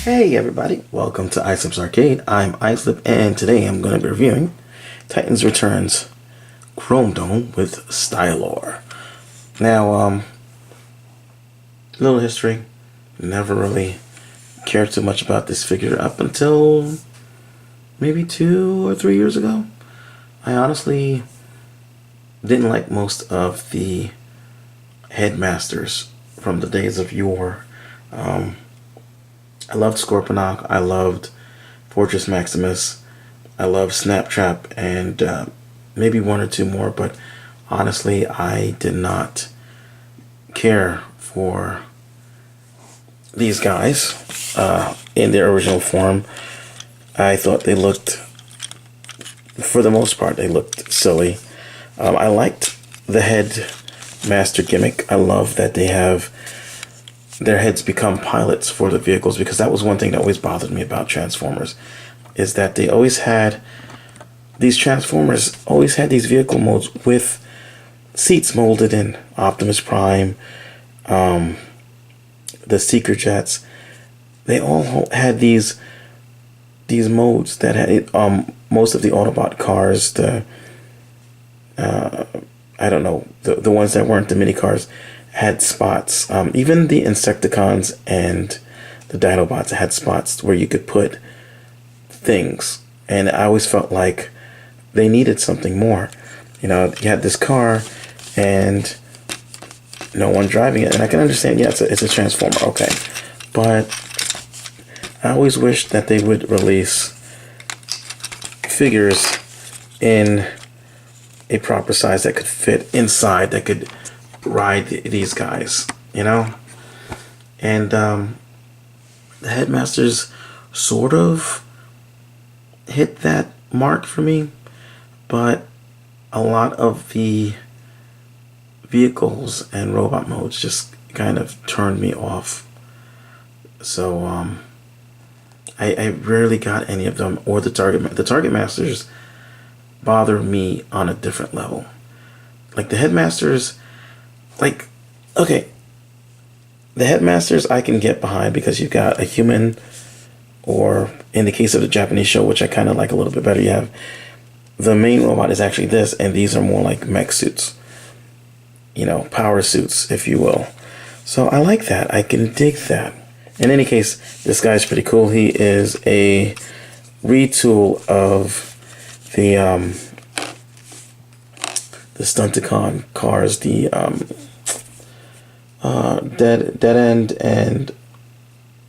Hey everybody, welcome to Islip's Arcade. I'm Islip, and today I'm going to be reviewing Titans Returns Chromedome with Stylor. Now, little history. Never really cared too much about this figure up until maybe 2 or 3 years ago. I honestly didn't like most of the Headmasters from the days of yore. I loved Scorponok, I loved Fortress Maximus, I loved Snaptrap, and maybe one or two more, but honestly, I did not care for these guys in their original form. I thought they looked, for the most part, they looked silly. I liked the Headmaster gimmick. I love that they have their heads become pilots for the vehicles, because that was one thing that always bothered me about Transformers, is that they always had these Transformers always had these vehicle modes with seats molded in. Optimus Prime, the Seeker Jets, they all had these modes that had most of the Autobot cars, the I don't know, the ones that weren't the mini cars, had spots. Even the Insecticons and the Dinobots had spots where you could put things, and I always felt like they needed something more. You know, you had this car and no one driving it, and I can understand, yeah, it's a Transformer, okay, but I always wished that they would release figures in a proper size that could fit inside, that could ride these guys, you know. And the Headmasters sort of hit that mark for me, but a lot of the vehicles and robot modes just kind of turned me off. So I rarely got any of them, or the Target Masters bother me on a different level. Like the Headmasters, like, okay, the Headmasters I can get behind because you've got a human, or in the case of the Japanese show, which I kind of like a little bit better, you have the main robot is actually this, and these are more like mech suits, you know, power suits, if you will. So I like that. I can dig that. In any case, this guy's pretty cool. He is a retool of the Stunticon cars, the Dead End and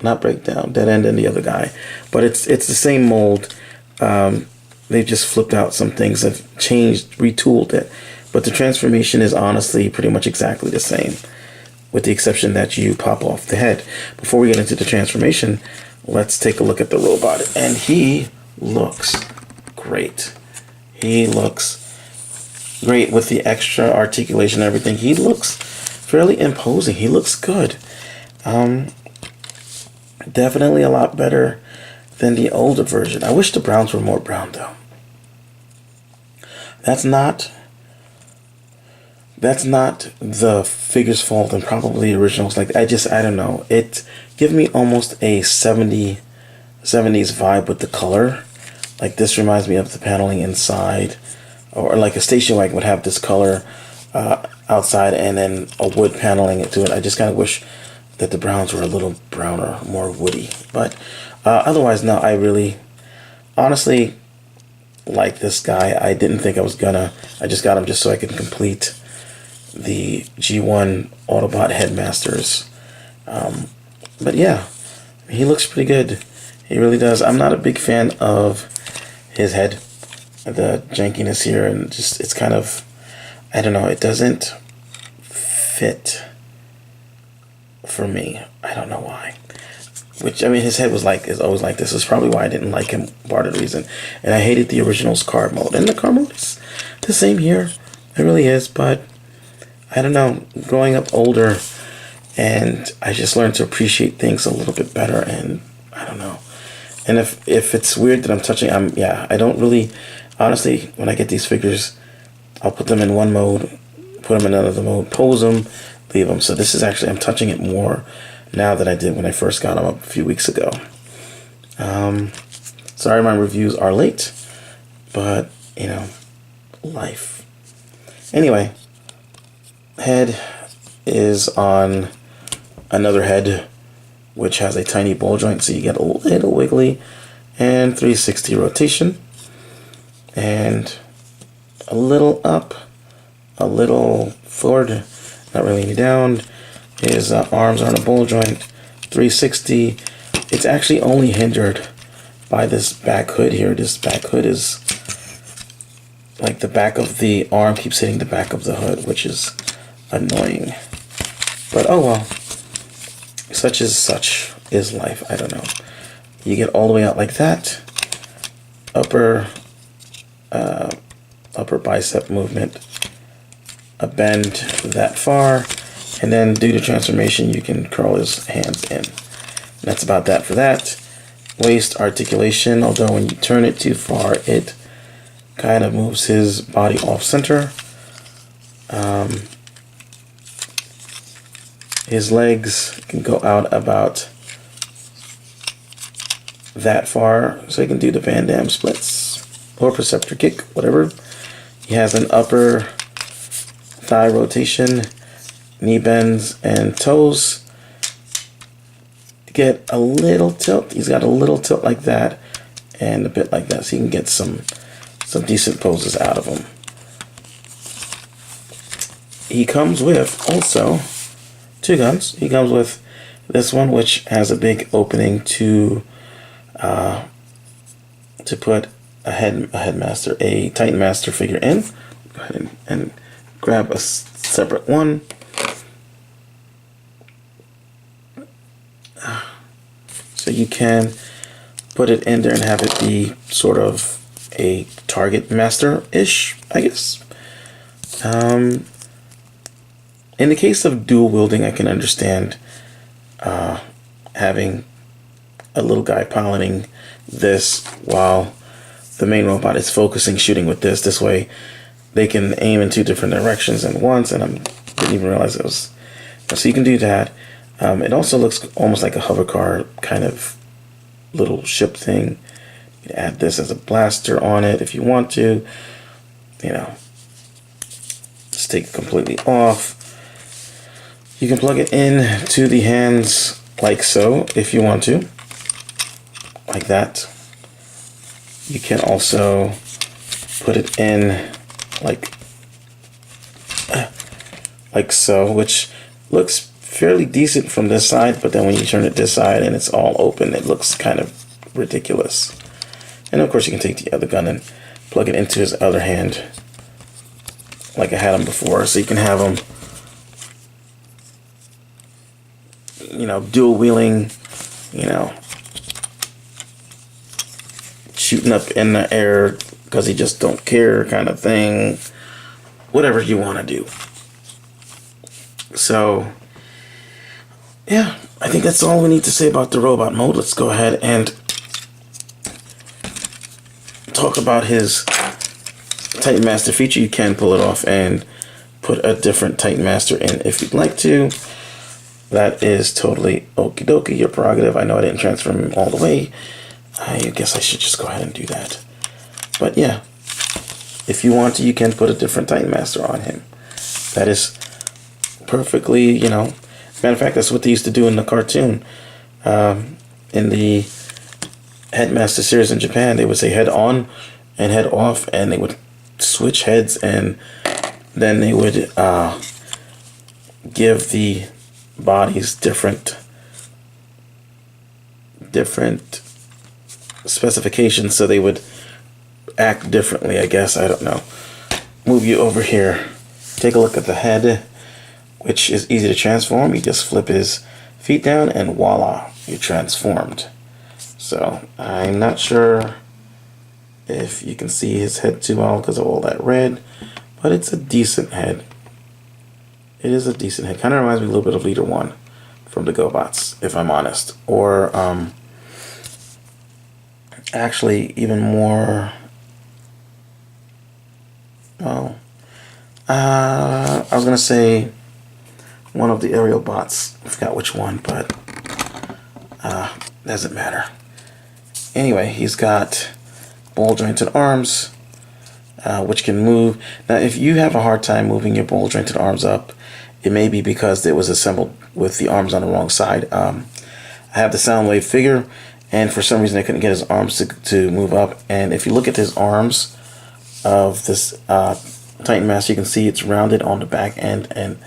not Breakdown, Dead End and the other guy, but it's the same mold. They've just flipped out some things, have changed, retooled it, but the transformation is honestly pretty much exactly the same, with the exception that you pop off the head. Before we get into the transformation, let's take a look at the robot, and he looks great. He looks great with the extra articulation and everything. He looks fairly imposing. He looks good. Definitely a lot better than the older version. I wish the browns were more brown though. That's not the figure's fault, and probably originals. Like, I don't know. It gives me almost a 70s vibe with the color. Like, this reminds me of the paneling inside, or like a station wagon would have this color outside and then a wood paneling to it. I just kind of wish that the browns were a little browner, more woody. But otherwise, no, I really, honestly like this guy. I didn't think I was gonna. I just got him just so I could complete the G1 Autobot Headmasters. But yeah, he looks pretty good. He really does. I'm not a big fan of his head, the jankiness here, and just, it's kind of, I don't know, it doesn't fit for me. I don't know why. Which, I mean, his head is always like this. Is probably why I didn't like him, part of the reason. And I hated the original's car mode. And the car mode is the same here. It really is, but I don't know, growing up older, and I just learned to appreciate things a little bit better, and I don't know. And if it's weird that I'm touching, I don't really, honestly, when I get these figures, I'll put them in one mode, put them in another mode, pose them, leave them. So this is actually, I'm touching it more now than I did when I first got them a few weeks ago. Sorry my reviews are late, but, you know, life. Anyway, head is on another head, which has a tiny ball joint, so you get a little wiggly, and 360 rotation, and a little up, a little forward, not really any down. His arms are on a ball joint, 360. It's actually only hindered by this back hood here. This back hood is like the back of the arm keeps hitting the back of the hood, which is annoying. But oh well, such is life. I don't know. You get all the way out like that. Upper bicep movement, a bend that far, and then due to transformation you can curl his hands in. And that's about that for that. Waist articulation, although when you turn it too far it kind of moves his body off center. His legs can go out about that far, so he can do the Van Damme splits or preceptor kick, whatever. He has an upper thigh rotation, knee bends and toes. Get a little tilt. He's got a little tilt like that and a bit like that, so you can get some decent poses out of him. He comes with also two guns. He comes with this one, which has a big opening to put a Headmaster, a Titan Master figure in. Go ahead and grab a separate one. So you can put it in there and have it be sort of a target master-ish, I guess. In the case of dual wielding, I can understand having a little guy piloting this while the main robot is focusing shooting with this. This way they can aim in two different directions at once, and I didn't even realize it was. So you can do that. It also looks almost like a hover car kind of little ship thing. You can add this as a blaster on it if you want to. You know, just take it completely off. You can plug it in to the hands like so if you want to, like that. You can also put it in like so, which looks fairly decent from this side, but then when you turn it this side and it's all open, it looks kind of ridiculous. And of course you can take the other gun and plug it into his other hand like I had him before, so you can have him, you know, dual wheeling, you know, shooting up in the air because he just don't care kind of thing, whatever you want to do. So yeah, I think that's all we need to say about the robot mode. Let's go ahead and talk about his Titan Master feature. You can pull it off and put a different Titan Master in if you'd like to. That is totally okie dokie, your prerogative. I know I didn't transfer him all the way. I guess I should just go ahead and do that. But yeah, if you want to, you can put a different Titan Master on him. That is perfectly, you know. Matter of fact, that's what they used to do in the cartoon. In the Headmaster series in Japan, they would say head on and head off, and they would switch heads, and then they would give the bodies different specifications, so they would act differently, I guess. I don't know. Move you over here. Take a look at the head, which is easy to transform. You just flip his feet down and voila, you're transformed. So I'm not sure if you can see his head too well because of all that red, but it's a decent head. It is a decent head. Kind of reminds me a little bit of Leader 1 from the GoBots, if I'm honest. Or actually even more, well, I was going to say one of the aerial bots. I forgot which one, but doesn't matter. anyway, he's got ball jointed arms, which can move. Now, if you have a hard time moving your ball jointed arms up, it may be because it was assembled with the arms on the wrong side. I have the Soundwave figure, and for some reason I couldn't get his arms to move up. And if you look at his arms of this Titan Master, you can see it's rounded on the back end and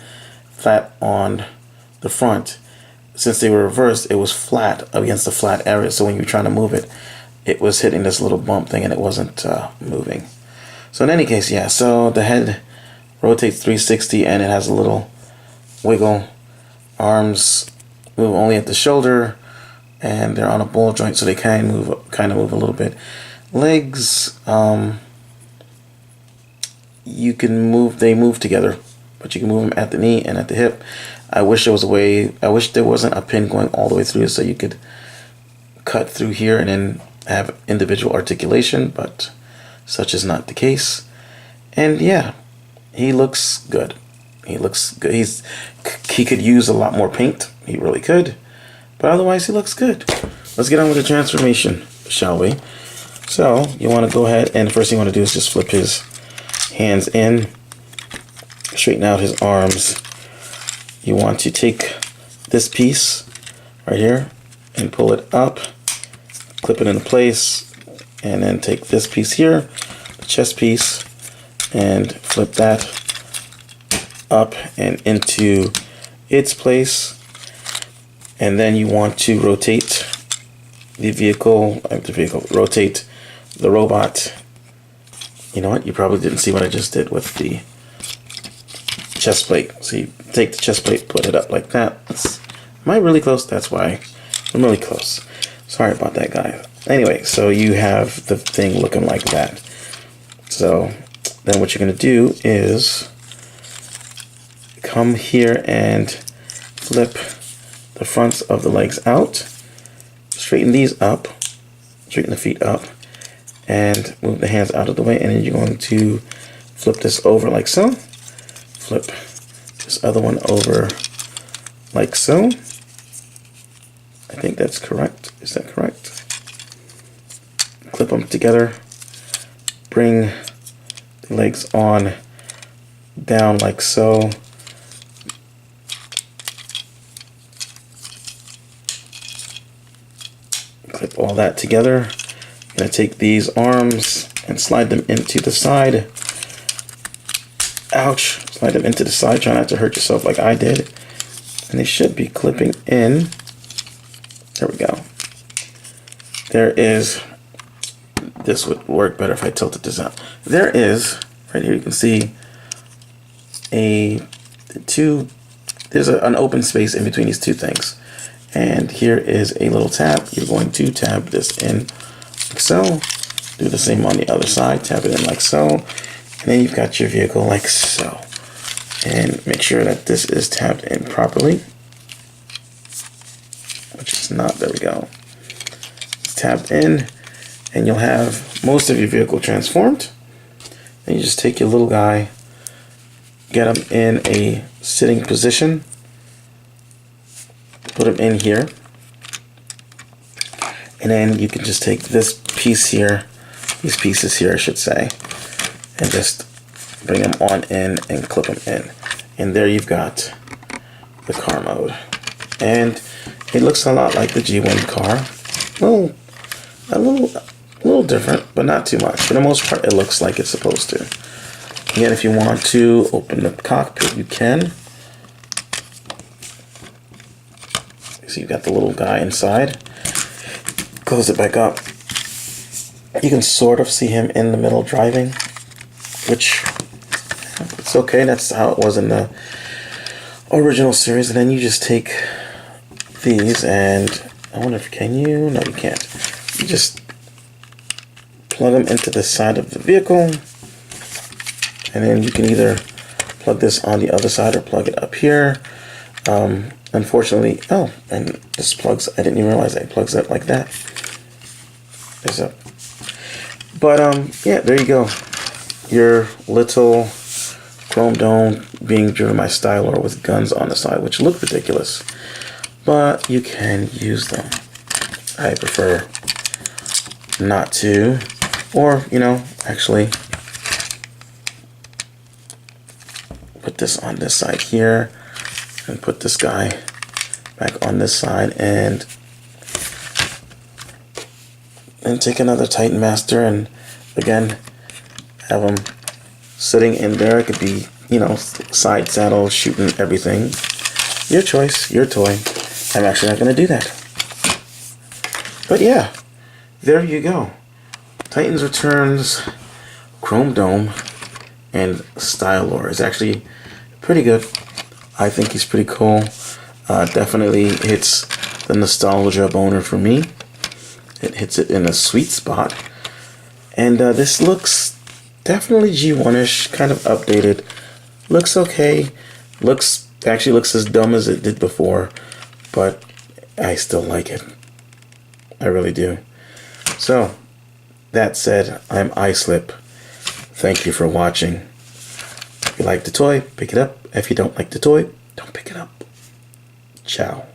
flat on the front. Since they were reversed, it was flat against the flat area, so when you're trying to move it, it was hitting this little bump thing and it wasn't moving. So in any case, yeah, so the head rotates 360 and it has a little wiggle. Arms move only at the shoulder, and they're on a ball joint, so they kind of move a little bit. Legs, you can move, they move together, but you can move them at the knee and at the hip. I wish there was a way, I wish there wasn't a pin going all the way through so you could cut through here and then have individual articulation, but such is not the case. And yeah, he looks good. He looks good. He could use a lot more paint. He really could. But otherwise, he looks good. Let's get on with the transformation, shall we? So, you want to go ahead, and the first thing you want to do is just flip his hands in, straighten out his arms. You want to take this piece right here and pull it up, clip it into place, and then take this piece here, the chest piece, and flip that up and into its place. And then you want to rotate the vehicle, rotate the robot. You know what? You probably didn't see what I just did with the chest plate. So you take the chest plate, put it up like that. Am I really close? That's why I'm really close. Sorry about that, guy. Anyway, so you have the thing looking like that. So then what you're going to do is come here and flip the fronts of the legs out, straighten these up, straighten the feet up, and move the hands out of the way, and then you're going to flip this over like so, flip this other one over like so. I think that's correct. Is that correct? Clip them together, bring the legs on down like so. Clip all that together. I'm going to take these arms and slide them into the side. Ouch. Slide them into the side. Try not to hurt yourself like I did. And they should be clipping in. There we go. There is, this would work better if I tilted this out. There is, right here you can see there's an open space in between these two things. And here is a little tab. You're going to tab this in like so. Do the same on the other side. Tab it in like so. And then you've got your vehicle like so. And make sure that this is tabbed in properly. Which is not. There we go. It's tabbed in. And you'll have most of your vehicle transformed. Then you just take your little guy, get him in a sitting position. Put them in here, and then you can just take this piece here, these pieces here I should say, and just bring them on in and clip them in. And there you've got the car mode. And it looks a lot like the G1 car. A little different, but not too much. For the most part, it looks like it's supposed to. Again, if you want to open the cockpit, you can. So you've got the little guy inside. Close it back up. You can sort of see him in the middle driving, which it's okay. That's how it was in the original series. And then you just take these and I wonder if can you? No, you can't. You just plug them into the side of the vehicle, and then you can either plug this on the other side or plug it up here. Unfortunately, oh, and this plugs, I didn't even realize that it plugs up like that. There's a, but yeah, there you go. Your little Chromedome being driven by Stylor with guns on the side, which look ridiculous, but you can use them. I prefer not to, or, you know, actually put this on this side here and put this guy back on this side, and take another Titan Master and again have them sitting in there. It could be, you know, side saddle, shooting everything. Your choice, your toy. I'm actually not going to do that. But yeah, there you go. Titans Returns, Chromedome, and Stylor is actually pretty good. I think he's pretty cool. Definitely hits the nostalgia boner for me. It hits it in a sweet spot. And this looks definitely G1-ish, kind of updated. Looks okay. Actually looks as dumb as it did before, but I still like it. I really do. So, that said, I'm iSlip. Thank you for watching. If you like the toy, pick it up. If you don't like the toy, don't pick it up. Ciao.